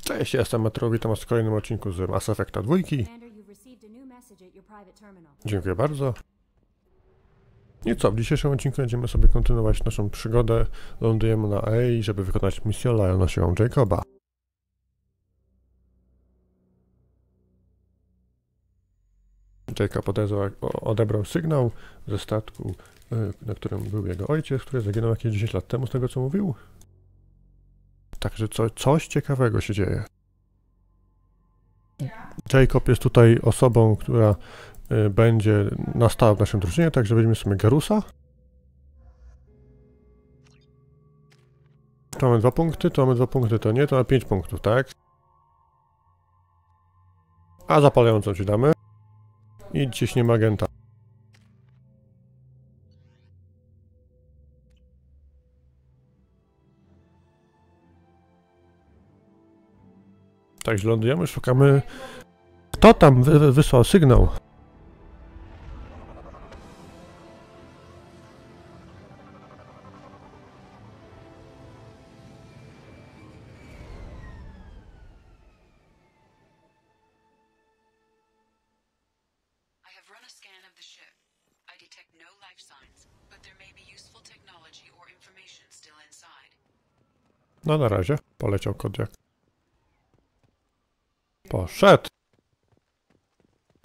Cześć, jestem Atreu, witam was w kolejnym odcinku z Mass Effecta 2. Dziękuję bardzo. I co, w dzisiejszym odcinku będziemy sobie kontynuować naszą przygodę. Lądujemy na A, żeby wykonać misję lojalną siłą Jacoba. Jacob odebrał sygnał ze statku, na którym był jego ojciec, który zaginął jakieś 10 lat temu, z tego co mówił. Także coś ciekawego się dzieje. Jacob jest tutaj osobą, która będzie na stałe w naszym drużynie, także weźmiemy sobie Garusa. Tu mamy 2 punkty, tu mamy 2 punkty, to nie, to mamy 5 punktów, tak? A zapalającą ci damy. I ciśniemy agenta. Także lądujemy, szukamy... Kto tam wysłał sygnał? No na razie, poleciał Kodiak. Poszedł!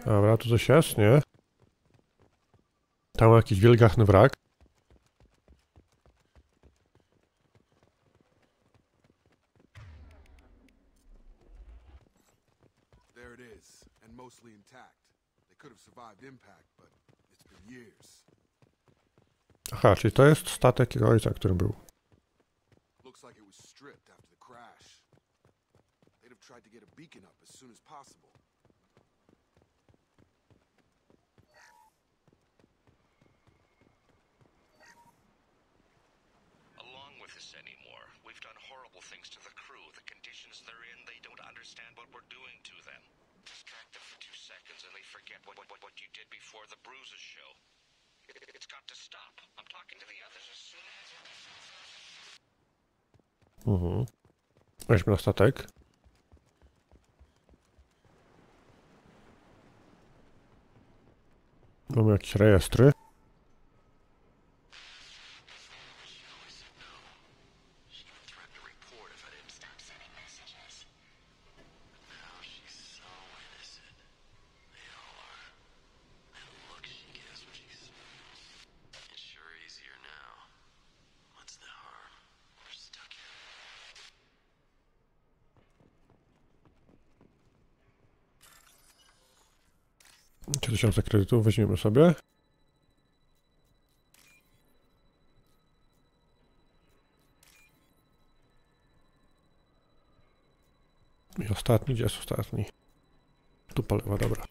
Dobra, tu coś jest, nie? Tam jakiś wielgachny wrak. There it is, and mostly intact. They could have survived impact, but it's been years. Aha, czyli to jest statek jego ojca, który był. Looks like it was stripped after the crash. They'd have tried to get a beacon up as soon as possible. Along with this anymore. We've done horrible things to the crew. The conditions they're in, they don't understand what we're doing to them. Distract them for 2 seconds and they forget what you did before the bruises show. It's got to stop. I'm talking to the others as soon as... Weźmy na statek. Mamy jakieś rejestry. Tysiące kredytów weźmiemy sobie. I ostatni, gdzie jest ostatni? Tu po lewo, dobra.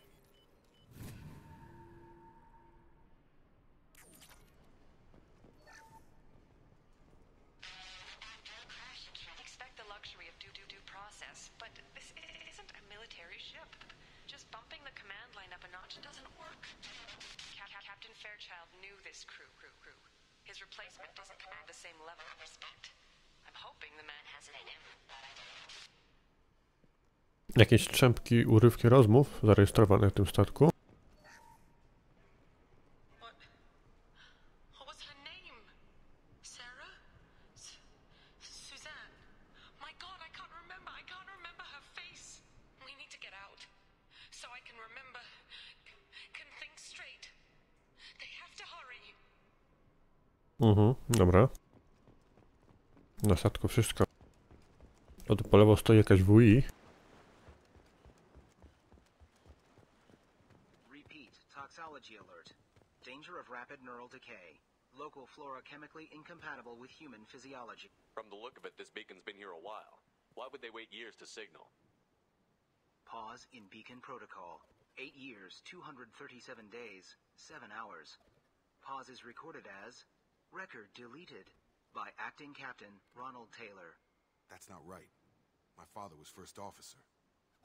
Jakieś strzępki, urywki rozmów zarejestrowane w tym statku. Dobra. Na statku wszystko. O, tu po lewo stoi jakaś WI. Toxology alert. Danger of rapid neural decay. Local flora chemically incompatible with human physiology. From the look of it, this beacon's been here a while. Why would they wait years to signal? Pause in beacon protocol. 8 years, 237 days, 7 hours. Pause is recorded as record deleted by acting captain Ronald Taylor. That's not right. My father was first officer.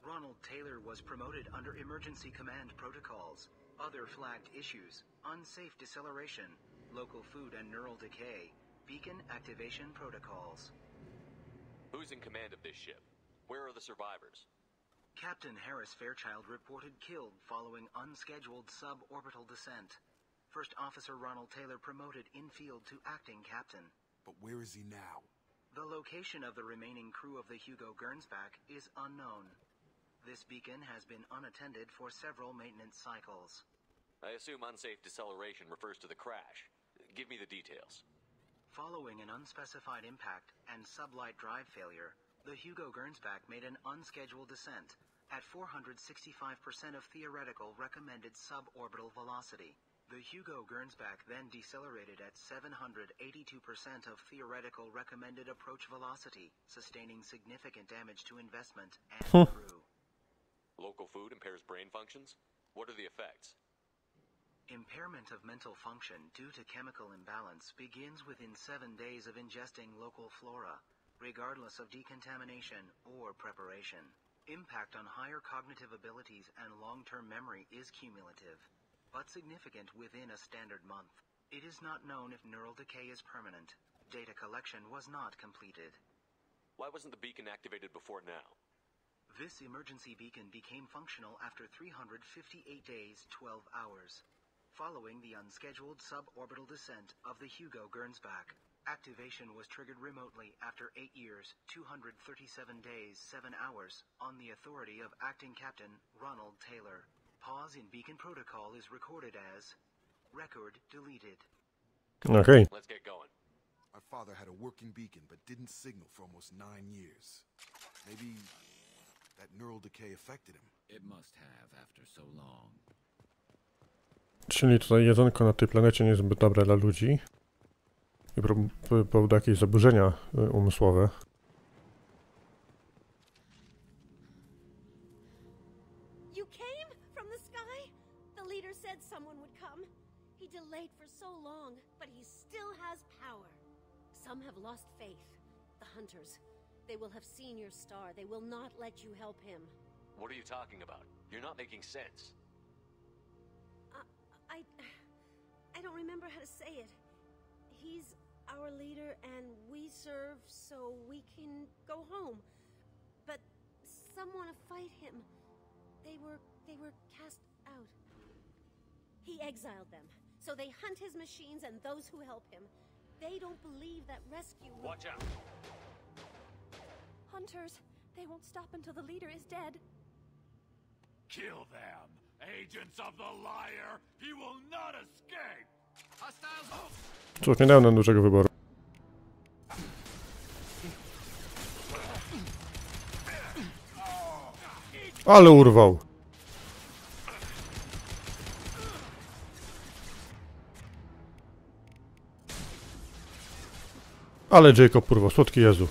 Ronald Taylor was promoted under emergency command protocols. Other flagged issues: unsafe deceleration, local food and neural decay, beacon activation protocols. Who's in command of this ship? Where are the survivors? Captain Harris Fairchild reported killed following unscheduled suborbital descent. First Officer Ronald Taylor promoted in-field to acting captain. But where is he now? The location of the remaining crew of the Hugo Gernsback is unknown. This beacon has been unattended for several maintenance cycles. I assume unsafe deceleration refers to the crash. Give me the details. Following an unspecified impact and sublight drive failure, the Hugo Gernsback made an unscheduled descent at 465% of theoretical recommended suborbital velocity. The Hugo Gernsback then decelerated at 782% of theoretical recommended approach velocity, sustaining significant damage to investment and crew. Local food impairs brain functions? What are the effects? Impairment of mental function due to chemical imbalance begins within 7 days of ingesting local flora, regardless of decontamination or preparation. Impact on higher cognitive abilities and long-term memory is cumulative, but significant within a standard month. It is not known if neural decay is permanent. Data collection was not completed. Why wasn't the beacon activated before now? This emergency beacon became functional after 358 days, 12 hours, following the unscheduled suborbital descent of the Hugo Gernsback. Activation was triggered remotely after 8 years, 237 days, 7 hours, on the authority of Acting Captain Ronald Taylor. Pause in beacon protocol is recorded as record deleted. Okej. Let's get going. My father had a working beacon but didn't signal for almost 9 years. Maybe that neural decay affected him. It must have after so long. Czyli tutaj jedzonko na tej planecie nie jest zbyt dobre dla ludzi. I powodu jakieś zaburzenia umysłowe. You came from the sky? The leader said someone would come. He delayed for so long, but he still has power. Some have lost faith. The hunters. They will have seen your star. They will not let you help him. What are you talking about? You're not making sense. I don't remember how to say it. He's our leader and we serve so we can go home. But some want to fight him. They were cast out. He exiled them. So they hunt his machines and those who help him. They don't believe that rescue will... Watch out! Hunters, they won't stop until the leader is dead. Kill them! Agents of the liar! He will not escape! Hostiles! Cóż, nie dałem nam dużego wyboru. Ale urwał. Ale Jacob urwał, słodki Jezu.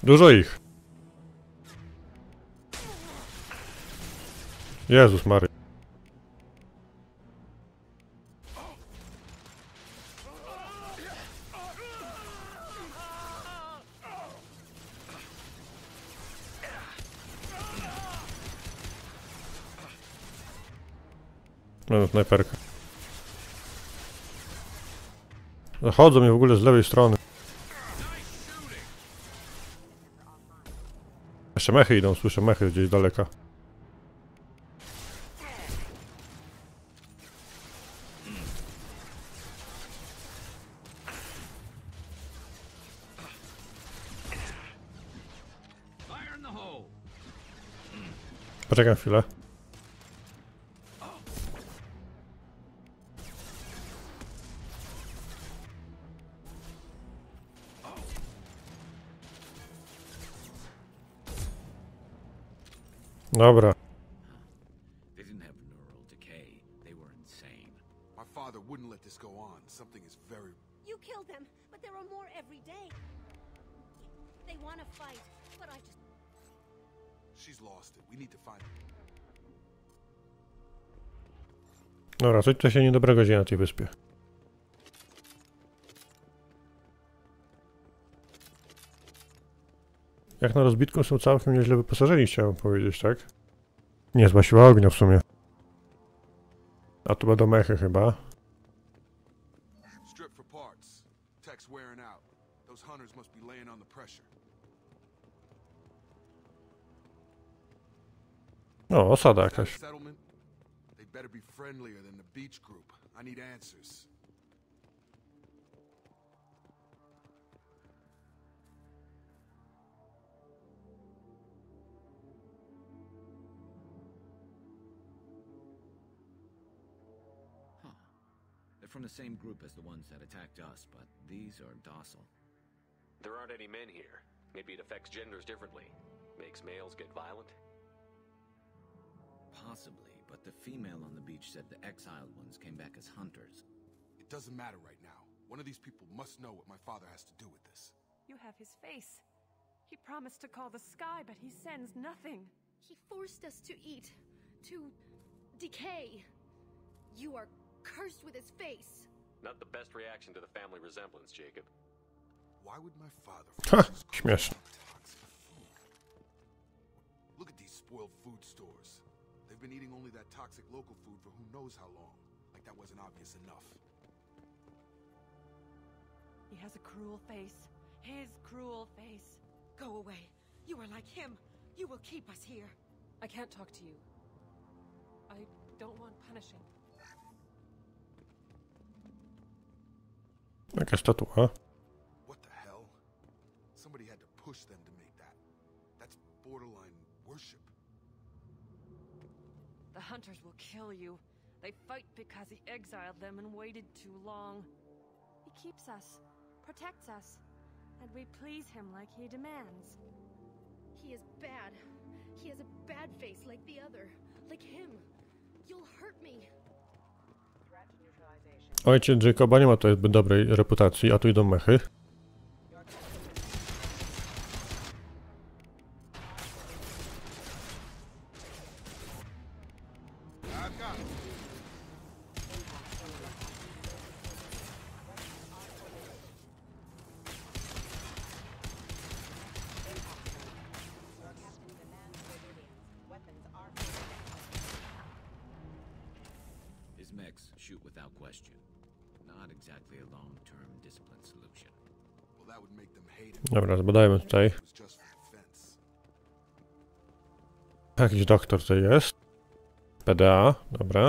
Dużo ich. Jezus Mary. No, snajperka. Zachodzą mnie w ogóle z lewej strony. Jeszcze mechy idą, słyszę mechy gdzieś z daleka. Poczekam chwilę. Dobra. They didn't have neural decay. They were insane. My father wouldn't let this go on. Something is very... You killed them, but there are more every day. They want to fight, but I just... She's lost it. We need to find her. Dobra, coś tutaj się niedobrego dzieje na tej wyspie. Jak na rozbitku są całkiem nieźle wyposażeni, chciałem powiedzieć, tak? Niezła siła ognia w sumie. A tu będą mechy chyba. Strip for parts. Tech's wearing out. Those hunters must be laying on the pressure. O, osada Is that a jakaś. settlement? They better be friendlier than the beach group. I need answers. Huh. They're from the same group as the ones that attacked us, but these are docile. There aren't any men here. Maybe it affects genders differently. Makes males get violent? Possibly, but the female on the beach said the exiled ones came back as hunters. It doesn't matter right now. One of these people must know what my father has to do with this. You have his face. He promised to call the sky, but he sends nothing. He forced us to eat, to decay. You are cursed with his face. Not the best reaction to the family resemblance, Jacob. Why would my father Ha, force his crew śmieszne. on toxic food? Look at these spoiled food stores. They've been eating only that toxic local food for who knows how long. Like that wasn't obvious enough. He has a cruel face. His cruel face. Go away. You are like him. You will keep us here. I can't talk to you. I don't want punishing. Jaka statua? What the hell? Somebody had to push them to make that. That's borderline worship. The hunters will kill you. They fight because he exiled them and waited too long. He keeps us, protects us, and we please him like he demands. He is bad. He has a bad face like the other. Like him. You'll hurt me. Ojciec Jacoba nie ma tutaj zbyt dobrej reputacji, a tu idą mechy. His mechs shoot without question. Not exactly a long-term discipline solution. Well, that would make them hate him. Dobra, zbadajmy tutaj. It was just for defense. Jakiś doktor tutaj jest. PDA, dobra.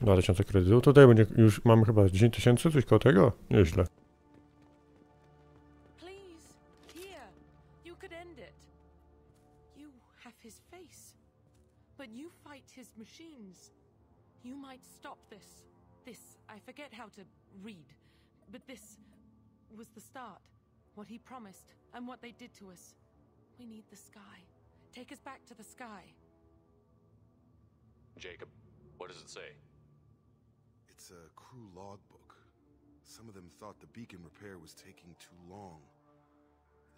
2000 kredytów. Tutaj będzie, już mamy chyba 10 000, coś koło tego? Nieźle. Please, here. You could end it. You have his face. But you fight his machines. You might stop this. This, I forget how to read. But this was the start. What he promised, and what they did to us. We need the sky. Take us back to the sky. Jacob, what does it say? It's a crew logbook. Some of them thought the beacon repair was taking too long.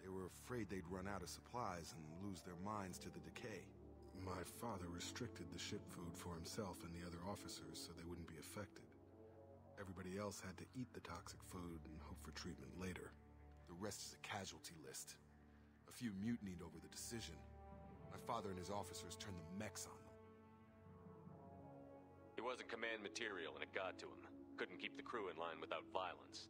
They were afraid they'd run out of supplies and lose their minds to the decay. My father restricted the ship food for himself and the other officers so they wouldn't be affected. Everybody else had to eat the toxic food and hope for treatment later. The rest is a casualty list. A few mutinied over the decision. My father and his officers turned the mechs on them. He wasn't command material and it got to him. Couldn't keep the crew in line without violence.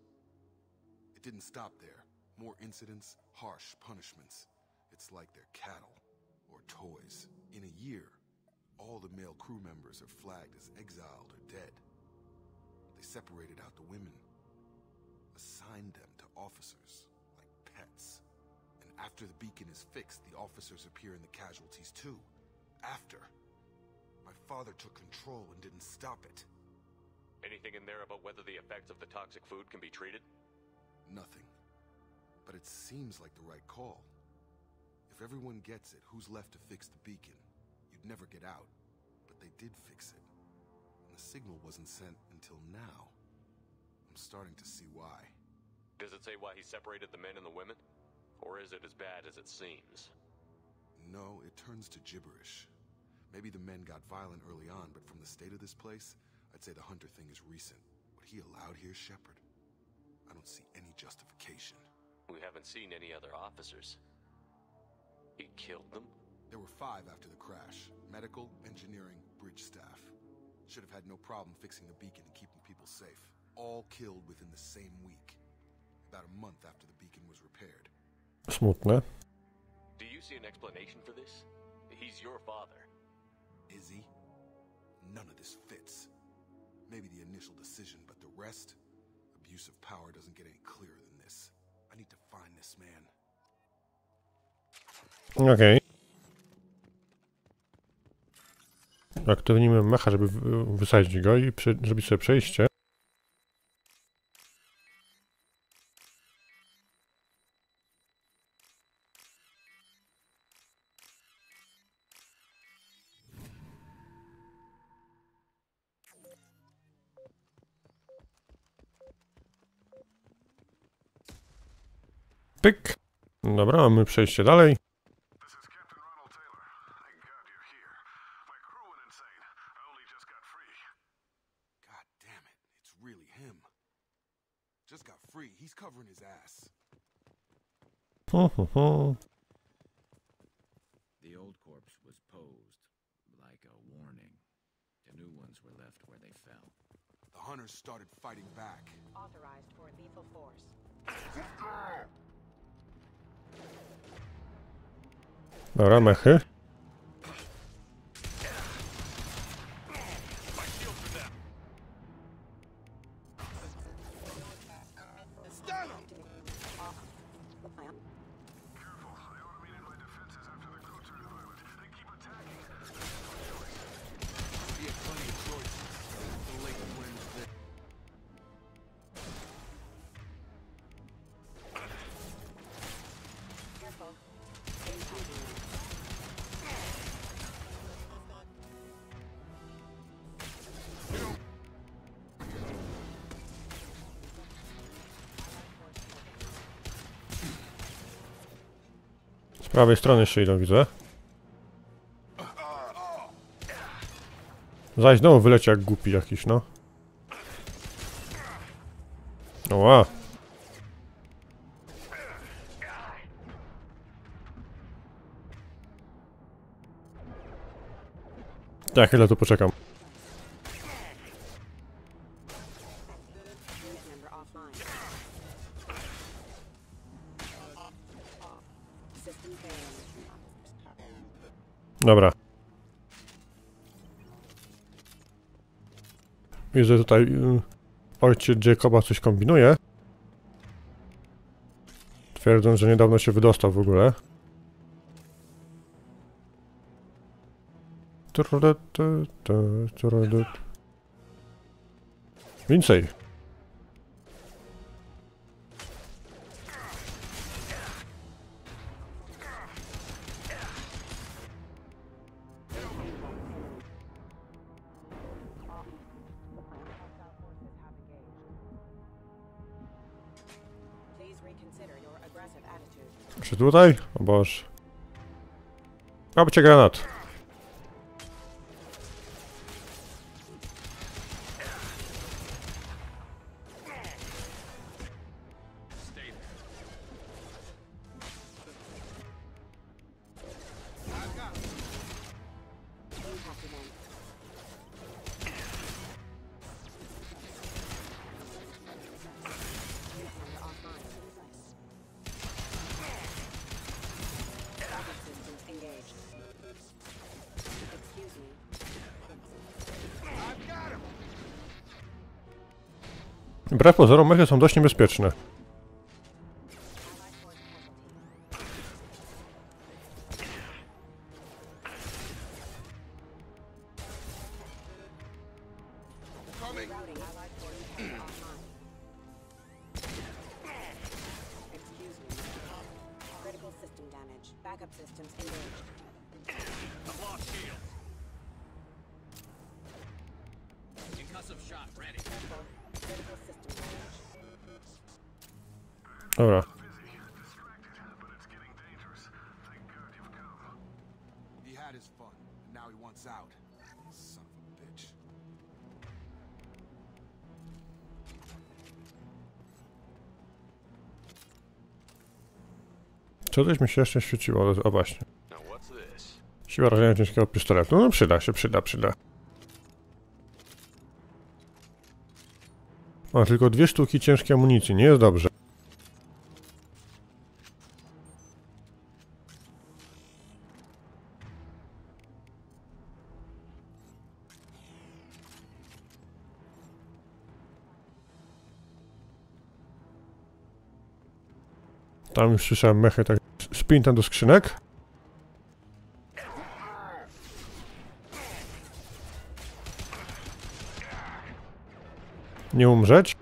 It didn't stop there. More incidents, harsh punishments. It's like they're cattle or toys. In a year, all the male crew members are flagged as exiled or dead. They separated out the women, assigned them to officers like pets. And after the beacon is fixed, the officers appear in the casualties too. After. My father took control and didn't stop it. Anything in there about whether the effects of the toxic food can be treated? Nothing. But it seems like the right call. If everyone gets it, who's left to fix the beacon? You'd never get out. But they did fix it. And the signal wasn't sent until now. I'm starting to see why. Does it say why he separated the men and the women? Or is it as bad as it seems? No, it turns to gibberish. Maybe the men got violent early on, but from the state of this place, I'd say the hunter thing is recent. What he allowed here, Shepard? I don't see any justification. We haven't seen any other officers. He killed them? There were 5 after the crash. Medical, engineering, bridge staff. Should have had no problem fixing the beacon and keeping people safe. All killed within the same week. About a month after the beacon was repaired. Smutne. Do you see an explanation for this? He's your father. Is he? None of this fits. Maybe the initial decision, but the rest? Abuse of power doesn't get any clearer than this. I need to find this man. Okej. Aktywnijmy mecha, żeby wysadzić go i zrobić sobie przejście. Pyk. Dobra, mamy przejście dalej. Just got free. He's covering his ass. The old corpse was posed like a warning. The new ones were left where they fell. The hunters started fighting back. Authorized for lethal force. Dobra, mechy. Z prawej strony jeszcze idą, widzę. Zaś znowu wyleci jak głupi jakiś, no. Oła. Ja chwilę tu poczekam. Dobra. Widzę tutaj ojciec Jacoba coś kombinuje. Twierdzą, że niedawno się wydostał w ogóle. Więcej. Czy tutaj? O Boże. Aby cię granat. Wbrew pozorom mechy są dość niebezpieczne. Dobra. He had his fun, and now he wants out. Son of a bitch. Co coś mi się jeszcze świeciło? O właśnie. Siła rażenia ciężkiego pistoletu. No przyda się, przyda. O, tylko 2 sztuki ciężkiej amunicji. Nie jest dobrze. Tam już słyszałem mechy, tak sprintam do skrzynek. Nie umrzeć.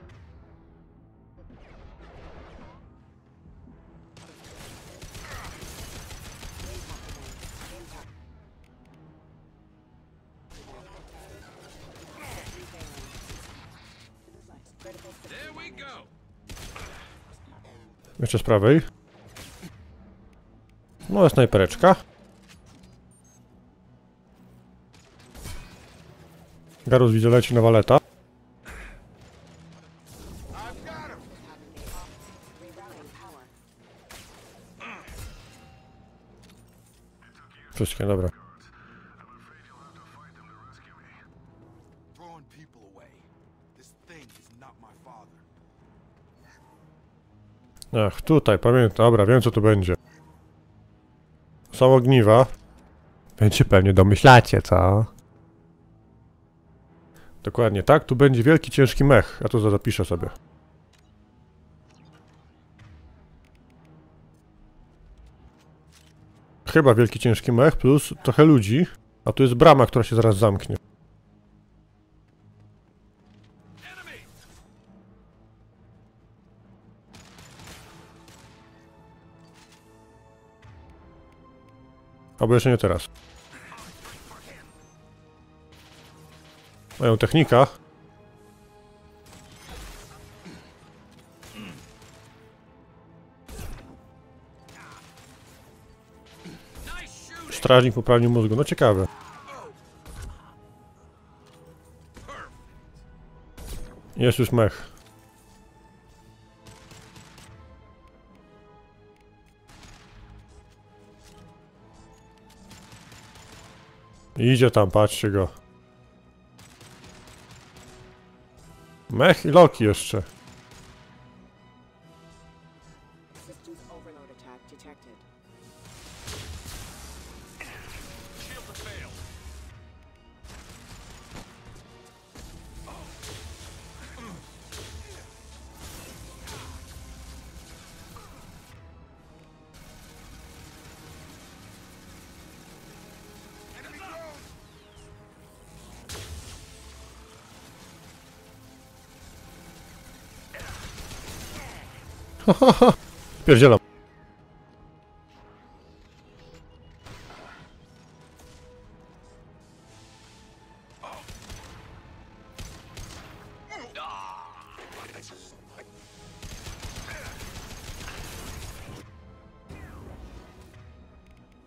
Jeszcze z prawej. No, snajpereczka. Garus widzę leci na waleta. Wszystkie, dobra. Ach, tutaj, pamiętam. Dobra, wiem co tu będzie. Są ogniwa. Będzie pewnie domyślacie, co? Dokładnie tak, tu będzie wielki, ciężki mech. Ja to zapiszę sobie. Chyba wielki, ciężki mech plus trochę ludzi. A tu jest brama, która się zaraz zamknie. Albo jeszcze nie teraz. Mają technika. Strażnik po praniu mózgu. No ciekawe. Jest już mech. Idzie tam, patrzcie go. Mech i Loki jeszcze. Hahaha, pierdzielam.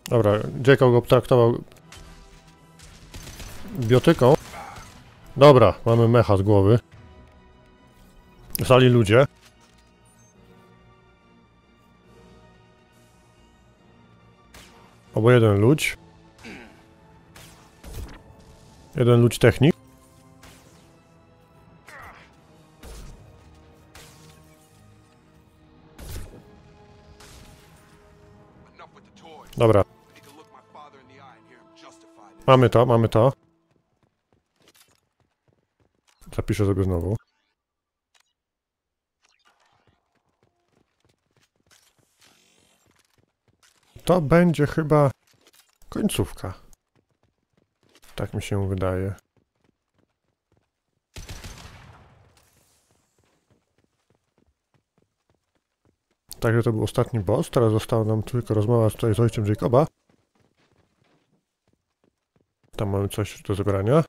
Dobra, Jacob go traktował biotyką. Dobra, mamy mecha z głowy. W sali ludzie. Albo jeden ludź. Jeden ludź technik. Dobra. Mamy to, mamy to. Zapiszę sobie znowu. To będzie chyba końcówka. Tak mi się wydaje. Także to był ostatni boss. Teraz została nam tylko rozmowa tutaj z ojcem Jacoba. Tam mamy coś do zebrania.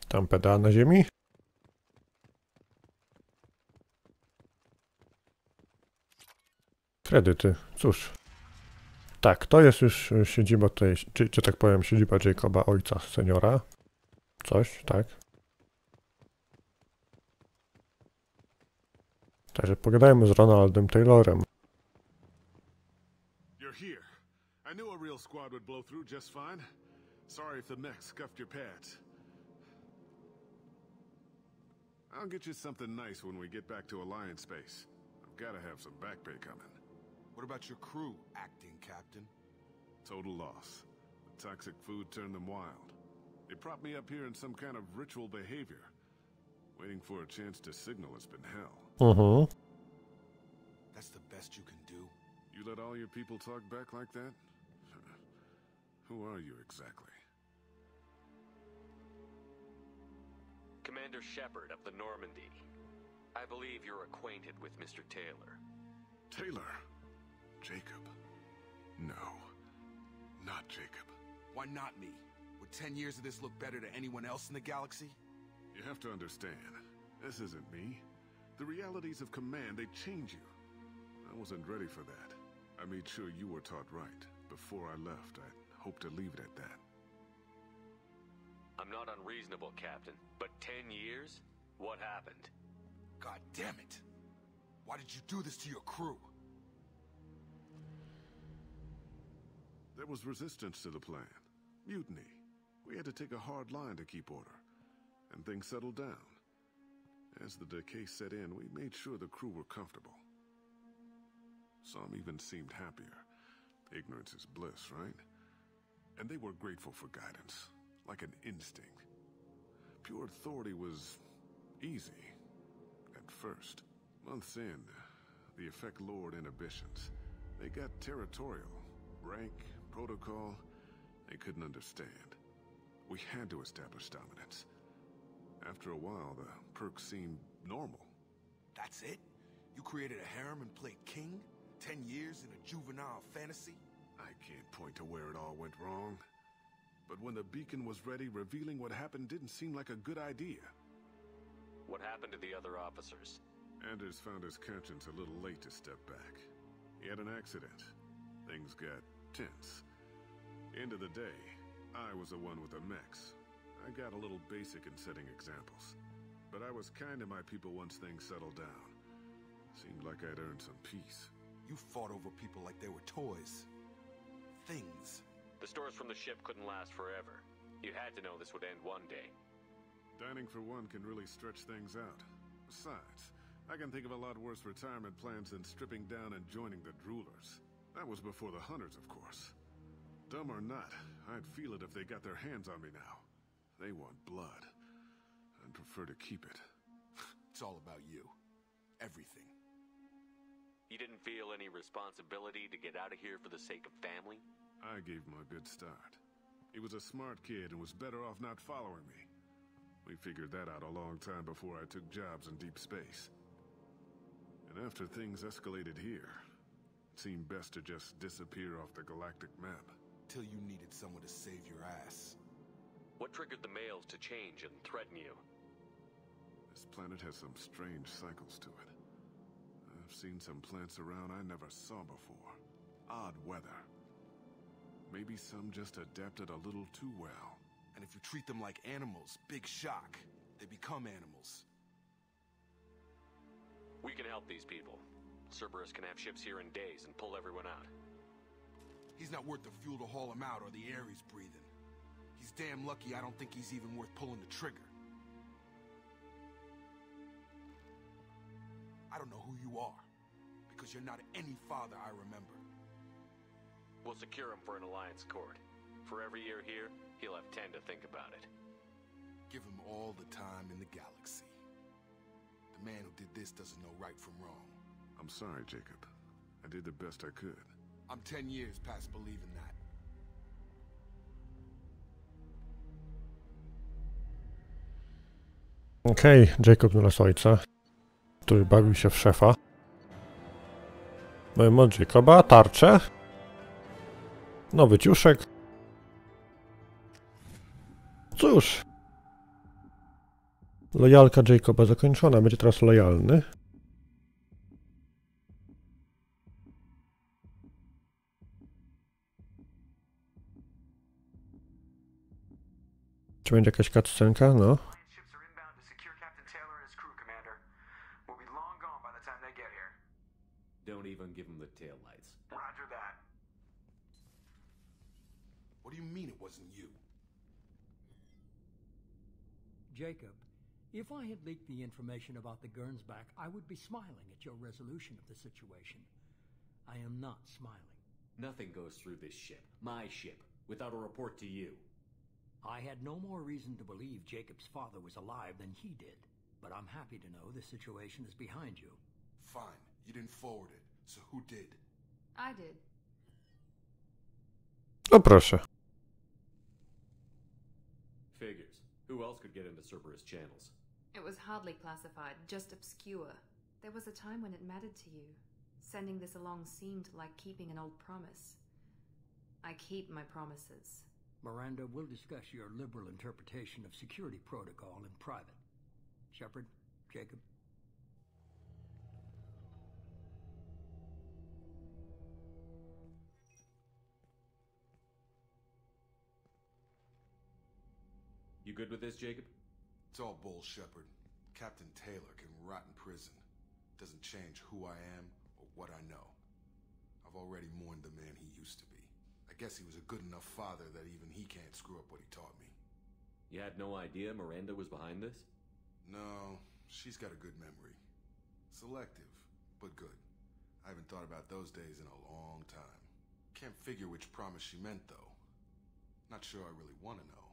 Tam pedał na ziemi. Kredyty. Cóż. Tak, to jest już siedziba tutaj, czy tak powiem, siedziba Jacoba, ojca, seniora. Coś, tak. Także pogadajmy z Ronaldem Taylorem. You're here. I knew a real squad would blow through just fine. Sorry if the mech scuffed your pads. I'll get you something nice when we get back to Alliance space. I've got to have some back pay coming. What about your crew, acting captain? Total loss. The toxic food turned them wild. They propped me up here in some kind of ritual behavior. Waiting for a chance to signal has been hell. That's the best you can do? You let all your people talk back like that? Who are you exactly? Commander Shepard of the Normandy. I believe you're acquainted with Mr. Taylor. Taylor? Jacob? No. Not Jacob. Why not me? Would 10 years of this look better to anyone else in the galaxy? You have to understand, this isn't me. The realities of command, they change you. I wasn't ready for that. I made sure you were taught right. Before I left, I hoped to leave it at that. I'm not unreasonable, Captain, but 10 years? What happened? God damn it! Why did you do this to your crew? There was resistance to the plan. Mutiny. We had to take a hard line to keep order. And things settled down. As the decay set in, we made sure the crew were comfortable. Some even seemed happier. Ignorance is bliss, right? And they were grateful for guidance, like an instinct. Pure authority was easy, at first. Months in, the effect lowered inhibitions. They got territorial. Rank, protocol, they couldn't understand. We had to establish dominance. After a while, the perks seemed normal. That's it? You created a harem and played king? 10 years in a juvenile fantasy? I can't point to where it all went wrong. But when the beacon was ready, revealing what happened didn't seem like a good idea. What happened to the other officers? Anders found his conscience a little late to step back. He had an accident. Things got tense. End of the day, I was the one with the mechs. I got a little basic in setting examples. But I was kind to my people once things settled down. Seemed like I'd earned some peace. You fought over people like they were toys. Things. The stores from the ship couldn't last forever. You had to know this would end one day. Dining for one can really stretch things out. Besides, I can think of a lot worse retirement plans than stripping down and joining the Droolers. That was before the Hunters, of course. Dumb or not, I'd feel it if they got their hands on me now. They want blood. I'd prefer to keep it. It's all about you. Everything. You didn't feel any responsibility to get out of here for the sake of family? I gave him a good start. He was a smart kid and was better off not following me. We figured that out a long time before I took jobs in deep space. And after things escalated here, it seemed best to just disappear off the galactic map. Till you needed someone to save your ass. What triggered the males to change and threaten you? This planet has some strange cycles to it. I've seen some plants around I never saw before. Odd weather. Maybe some just adapted a little too well. And if you treat them like animals, big shock. They become animals. We can help these people. Cerberus can have ships here in days and pull everyone out. He's not worth the fuel to haul him out or the air he's breathing. He's damn lucky I don't think he's even worth pulling the trigger. I don't know who you are, because you're not any father I remember. We'll secure him for an Alliance court. For every year here, he'll have 10 to think about it. Give him all the time in the galaxy. The man who did this doesn't know right from wrong. I'm sorry, Jacob. I did the best I could. I'm 10 years past believing that. Okej, Jacob znalazł ojca, który bawił się w szefa. Mamy od Jacoba tarczę. Nowy ciuszek. Cóż. Lojalka Jacoba zakończona. Będzie teraz lojalny. Czy będzie jakaś cutscenka? No. Ships are inbound to secure Captain Taylor and his crew, Commander. We'll be long gone by the time they get here. Don't even give them the taillights. Roger that. What do you mean it wasn't you? Jacob, if I had leaked the information about the Gernsback, I would be smiling at your resolution of the situation. I am not smiling. Nothing goes through this ship, my ship, without a report to you. I had no more reason to believe Jacob's father was alive than he did, but I'm happy to know the situation is behind you. Fine, you didn't forward it, so who did? I did. O proszę. Figures. Who else could get into Cerberus channels? It was hardly classified, just obscure. There was a time when it mattered to you. Sending this along seemed like keeping an old promise. I keep my promises. Miranda, we'll discuss your liberal interpretation of security protocol in private. Shepard, Jacob. You good with this, Jacob? It's all bull, Shepard. Captain Taylor can rot in prison. Doesn't change who I am or what I know. I've already mourned the man he used to be. I guess he was a good enough father that even he can't screw up what he taught me. You had no idea Miranda was behind this? No, she's got a good memory. Selective, but good. I haven't thought about those days in a long time. Can't figure which promise she meant, though. Not sure I really want to know.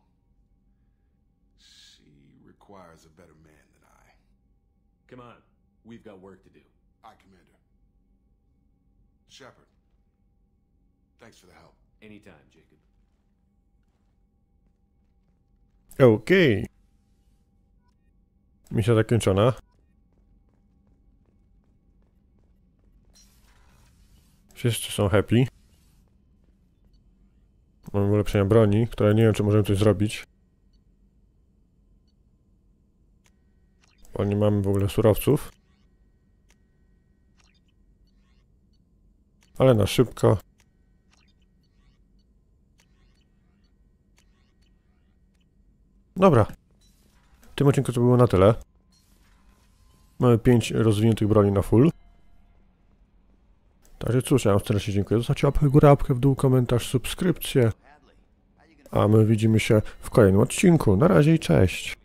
She requires a better man than I. Come on, we've got work to do. Aye, Commander. Shepard, thanks for the help. Anytime, Jacob. Okej. Misja zakończona. Wszyscy są happy. Mamy ulepszenia broni, które nie wiem, czy możemy coś zrobić. Bo nie mamy w ogóle surowców. Ale na szybko. Dobra. W tym odcinku to było na tyle. Mamy 5 rozwiniętych broni na full. Także cóż, ja wam serdecznie dziękuję. Zostawcie łapkę w górę, łapkę w dół, komentarz, subskrypcję. A my widzimy się w kolejnym odcinku. Na razie i cześć.